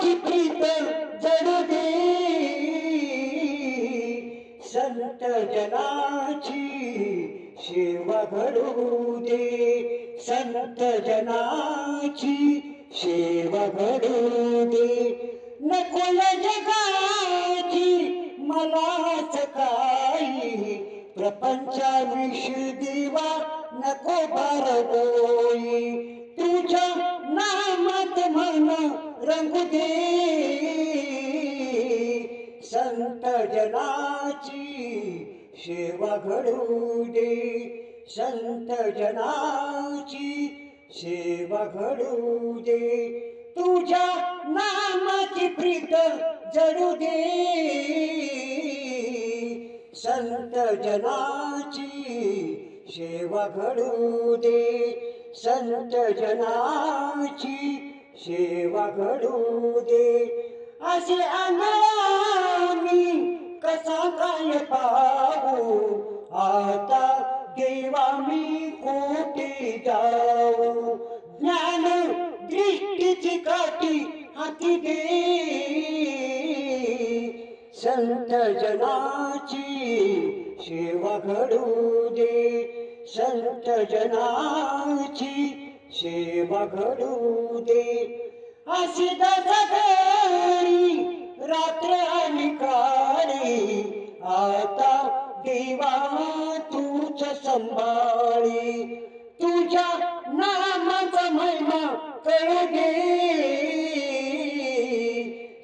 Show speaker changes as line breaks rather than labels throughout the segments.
नामाची प्रीत जडू दे, संत जनाची सेवा घडू दे, संत जनाची सेवा घडू दे. नको या जगाची मलाच काही, प्रपंचाविष दिवा नको बारगोई. तुझ्या नामात मन रंगू दे, संत जनाची सेवा घडू दे, संत जनाची सेवा घडू दे. तुझ्या नामाची प्रीत जडू दे, संत जनाची सेवा घडू दे, संत जनाची सेवा घडू दे. असे आंधळानी कसा काय पाहू, आता देवा मी कोठे जाऊ. ज्ञान दृष्टीची काठी हाती दे, संत जनाची सेवा घडू दे, संत जनाची सेवा घडू दे. अशी घरी रात्र आणि काळी, आता देवा तूच संभाळी. तुझ्या नामाचा महिमा कळू दे,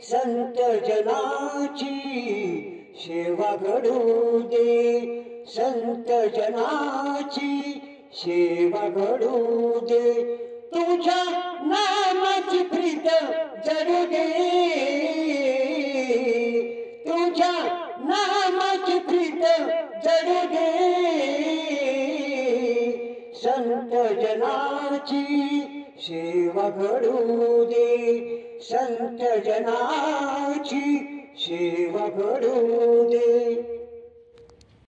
संत जनाची सेवा घडू दे, संत जनाची सेवा घडू दे. तुझ्या नामाची प्रीत जडू दे, तुझ्या नामाची प्रीत जडू दे, संत जनाची सेवा घडू दे, संत जनाची सेवा घडू दे.